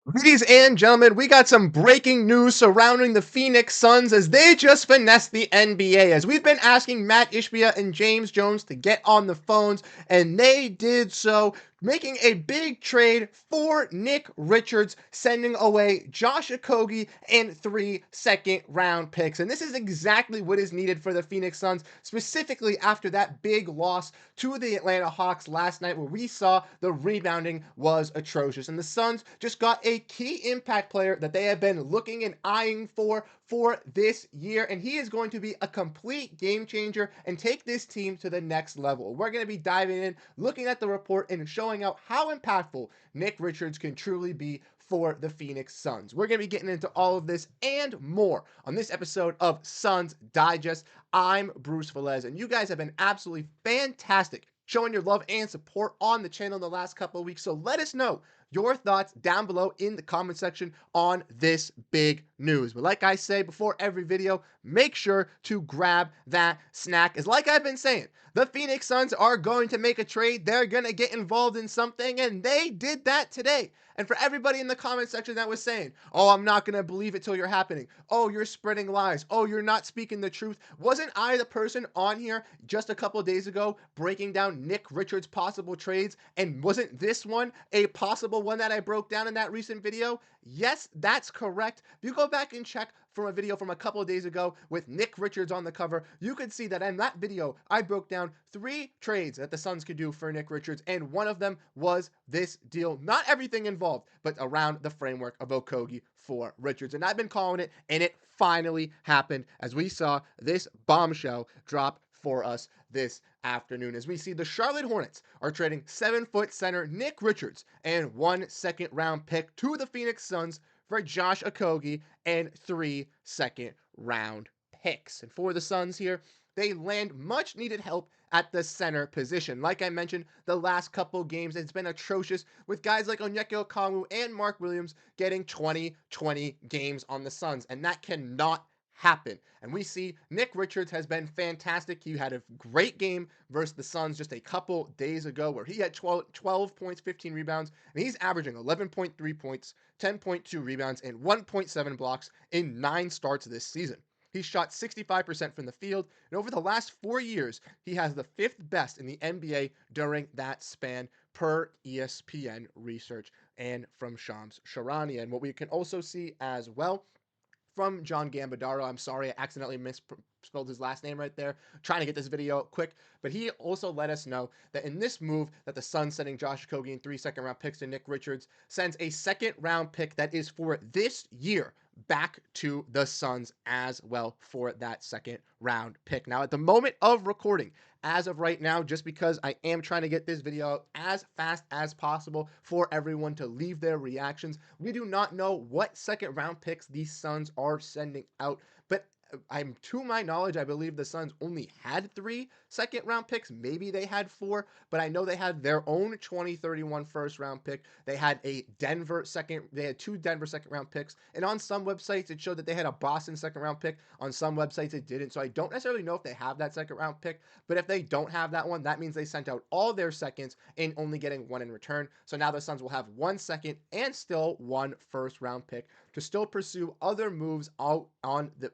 Ladies and gentlemen, we got some breaking news surrounding the Phoenix Suns as they just finessed the NBA. As we've been asking Matt Ishbia and James Jones to get on the phones, and they did so, making a big trade for Nick Richards, sending away Josh Okogie and 3 second-round picks. And this is exactly what is needed for the Phoenix Suns, specifically after that big loss to the Atlanta Hawks last night, where we saw the rebounding was atrocious. And the Suns just got a key impact player that they have been looking and eyeing for this year, and he is going to be a complete game changer and take this team to the next level. We're going to be diving in, looking at the report, and showing out how impactful Nick Richards can truly be for the Phoenix Suns. We're going to be getting into all of this and more on this episode of Suns Digest. I'm Bruce Velez, and you guys have been absolutely fantastic showing your love and support on the channel in the last couple of weeks. So let us know your thoughts down below in the comment section on this big news. But like I say before every video, make sure to grab that snack. As like I've been saying, the Phoenix Suns are going to make a trade. They're going to get involved in something, and they did that today. And for everybody in the comment section that was saying, oh, I'm not going to believe it till you're happening. Oh, you're spreading lies. Oh, you're not speaking the truth. Wasn't I the person on here just a couple of days ago breaking down Nick Richards' possible trades? And wasn't this one a possible one that I broke down in that recent video? Yes, that's correct. If you go back and check from a video from a couple of days ago with Nick Richards on the cover, you could see that in that video, I broke down 3 trades that the Suns could do for Nick Richards, and one of them was this deal. Not everything involved, but around the framework of Okogie for Richards. And I've been calling it, and it finally happened as we saw this bombshell drop for us this afternoon, as we see the Charlotte Hornets are trading 7-foot center Nick Richards and 1 second-round pick to the Phoenix Suns for Josh Okogie and 3 second-round picks. And for the Suns here, they land much needed help at the center position. Like I mentioned, the last couple games, it's been atrocious with guys like Onyeka Okongwu and Mark Williams getting 20-20 games on the Suns, and that cannot happen. And we see Nick Richards has been fantastic. He had a great game versus the Suns just a couple days ago where he had 12 points, 15 rebounds, and he's averaging 11.3 points, 10.2 rebounds, and 1.7 blocks in 9 starts this season. He shot 65% from the field, and over the last 4 years, he has the 5th best in the NBA during that span per ESPN research and from Shams Charania. And what we can also see as well from John Gambadaro. I'm sorry, I accidentally misspelled his last name right there. Trying to get this video quick, but he also let us know that in this move that the Suns sending Josh Okogie and 3 second-round picks to Nick Richards sends a second-round pick that is for this year back to the Suns as well for that second-round pick. Now, at the moment of recording, as of right now, just because I am trying to get this video out as fast as possible for everyone to leave their reactions, we do not know what second-round picks these Suns are sending out, but to my knowledge, I believe the Suns only had 3 second-round picks. Maybe they had 4, but I know they had their own 2031 first-round pick. They had they had 2 Denver second-round picks, and on some websites it showed that they had a Boston second-round pick. On some websites it didn't, so I don't necessarily know if they have that second-round pick, but if they don't have that one, that means they sent out all their seconds and only getting 1 in return. So now the Suns will have 1 second and still 1 first-round pick to still pursue other moves out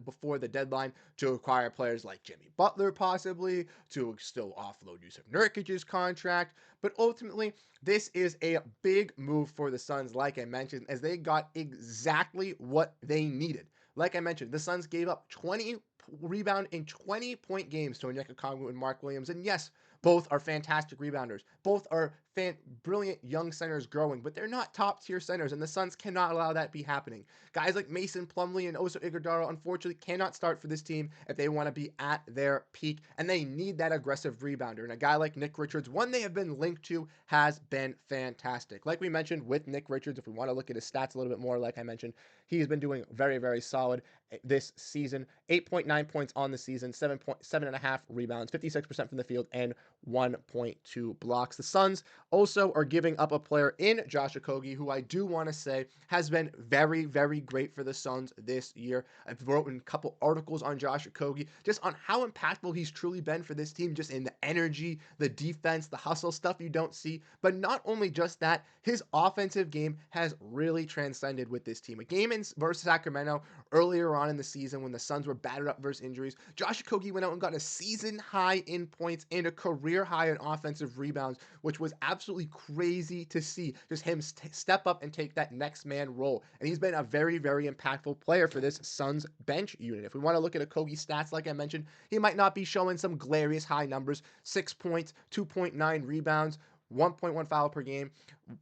before the deadline to acquire players like Jimmy Butler, possibly to still offload Yusuf Nurkic's contract. But ultimately, this is a big move for the Suns, like I mentioned, as they got exactly what they needed. Like I mentioned, the Suns gave up 20 rebound in 20-point games to Onyeka Okongwu and Mark Williams. And yes, both are fantastic rebounders. Both are brilliant young centers growing, but they're not top-tier centers, and the Suns cannot allow that to be happening. Guys like Mason Plumlee and Oso Ighodaro, unfortunately, cannot start for this team if they want to be at their peak, and they need that aggressive rebounder. And a guy like Nick Richards, one they have been linked to, has been fantastic. Like we mentioned with Nick Richards, if we want to look at his stats a little bit more, like I mentioned, he's been doing very, very solid this season. 8.9 points on the season, 7.5 rebounds, 56% from the field, and 1.2 blocks. The Suns also are giving up a player in Josh Okogie, who I do want to say has been very, very great for the Suns this year. I've written a couple articles on Josh Okogie, just on how impactful he's truly been for this team, just in the energy, the defense, the hustle, stuff you don't see. But not only just that, his offensive game has really transcended with this team. A game in versus Sacramento earlier on in the season when the Suns were battered up versus injuries, Josh Okogie went out and got a season high in points and a career high in offensive rebounds, which was absolutely crazy to see. Just him step up and take that next man role. And he's been a very, very impactful player for this Suns bench unit. If we want to look at Okogie's stats, like I mentioned, he might not be showing some glorious high numbers: 6 points, 2.9 rebounds, 1.1 foul per game,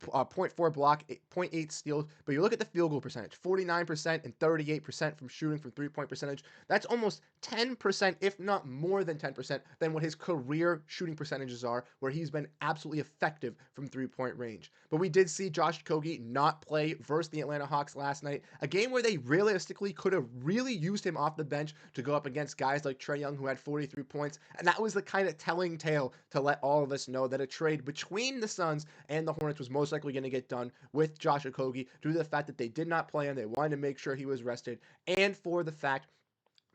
0.4 block, 0.8 steals. But you look at the field goal percentage, 49% and 38% from shooting from three-point percentage. That's almost 10%, if not more than 10%, than what his career shooting percentages are, where he's been absolutely effective from three-point range. But we did see Josh Okogie not play versus the Atlanta Hawks last night, a game where they realistically could have really used him off the bench to go up against guys like Trae Young, who had 43 points. And that was the kind of telling tale to let all of us know that a trade between the Suns and the Hornets was most likely going to get done with Josh Okogie, due to the fact that they did not play him. They wanted to make sure he was rested, and for the fact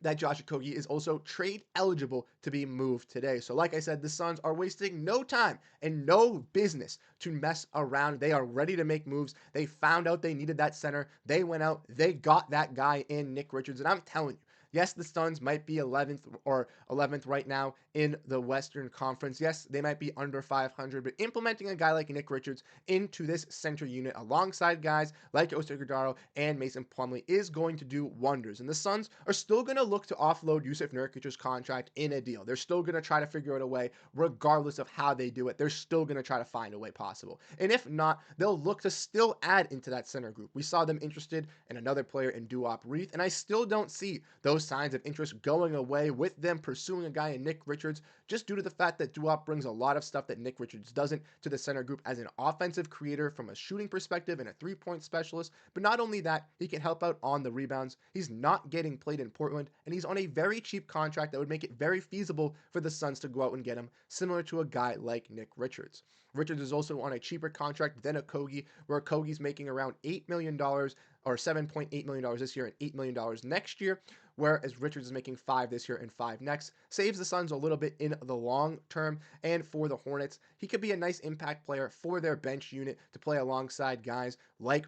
that Josh Okogie is also trade eligible to be moved today. So like I said, the Suns are wasting no time and no business to mess around. They are ready to make moves. They found out they needed that center. They went out, they got that guy in Nick Richards. And I'm telling you, yes, the Suns might be 11th or 11th right now in the Western Conference. Yes, they might be under 500, but implementing a guy like Nick Richards into this center unit alongside guys like Jose Guardado and Mason Plumlee is going to do wonders. And the Suns are still going to look to offload Jusuf Nurkic's contract in a deal. They're still going to try to figure out a way, regardless of how they do it. They're still going to try to find a way possible. And if not, they'll look to still add into that center group. We saw them interested in another player in Duop Reith, and I still don't see those signs of interest going away with them pursuing a guy in Nick Richards, just due to the fact that Duop brings a lot of stuff that Nick Richards doesn't to the center group as an offensive creator from a shooting perspective and a three-point specialist. But not only that, he can help out on the rebounds. He's not getting played in Portland, and he's on a very cheap contract that would make it very feasible for the Suns to go out and get him, similar to a guy like Nick Richards. Richards is also on a cheaper contract than Okogie, where Okogie's making around $8 million or $7.8 million this year and $8 million next year, whereas Richards is making $5 this year and $5 next. Saves the Suns a little bit in the long term, and for the Hornets, he could be a nice impact player for their bench unit to play alongside guys like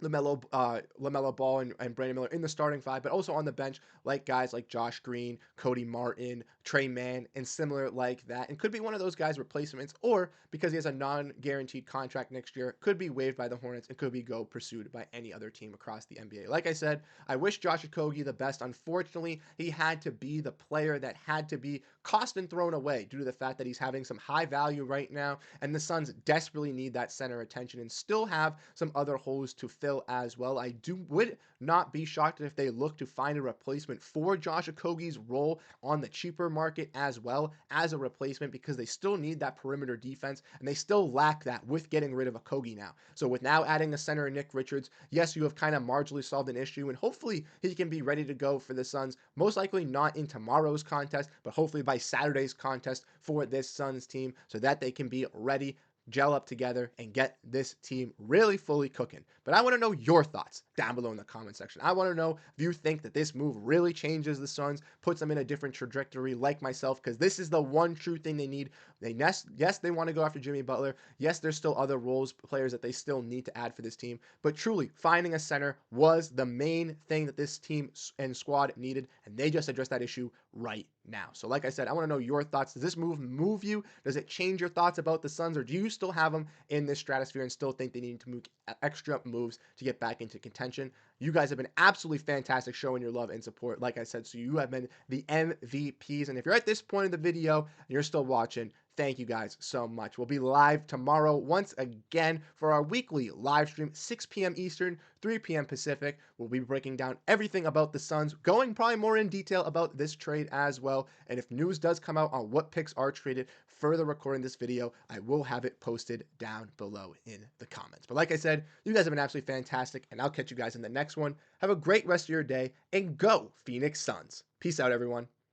LaMelo Ball and Brandon Miller in the starting five, but also on the bench, like guys like Josh Green, Cody Martin, Trey Mann, and similar like that. And could be one of those guys' replacements, or because he has a non-guaranteed contract next year, could be waived by the Hornets and could be pursued by any other team across the NBA. Like I said, I wish Josh Okogie the best. Unfortunately, he had to be the player that had to be cost and thrown away due to the fact that he's having some high value right now, and the Suns desperately need that center attention and still have some other holes to fill as well. I would not be shocked if they look to find a replacement for Josh Okogie's role on the cheaper market as well as a replacement, because they still need that perimeter defense, and they still lack that with getting rid of Okogie now. So with now adding a center in Nick Richards, yes, you have kind of marginally solved an issue, and hopefully he can be ready to go for the Suns, most likely not in tomorrow's contest, but hopefully by Saturday's contest for this Suns team, so that they can be ready, gel up together, and get this team really fully cooking. But I want to know your thoughts down below in the comment section. I want to know if you think that this move really changes the Suns, puts them in a different trajectory like myself, because this is the one true thing they need. Yes, they want to go after Jimmy Butler. Yes, there's still other players that they still need to add for this team. But truly, finding a center was the main thing that this team and squad needed, and they just addressed that issue right now. So like I said, I want to know your thoughts. Does this move you? Does it change your thoughts about the Suns, or do you still have them in this stratosphere and still think they need to move extra moves to get back into contention? You guys have been absolutely fantastic showing your love and support, like I said, so you have been the MVPs. And if you're at this point in the video and you're still watching, thank you guys so much. We'll be live tomorrow once again for our weekly live stream, 6 p.m. Eastern, 3 p.m. Pacific. We'll be breaking down everything about the Suns, going probably more in detail about this trade as well. And if news does come out on what picks are traded, further recording this video, I will have it posted down below in the comments. But like I said, you guys have been absolutely fantastic, and I'll catch you guys in the next one. Have a great rest of your day, and go Phoenix Suns. Peace out, everyone.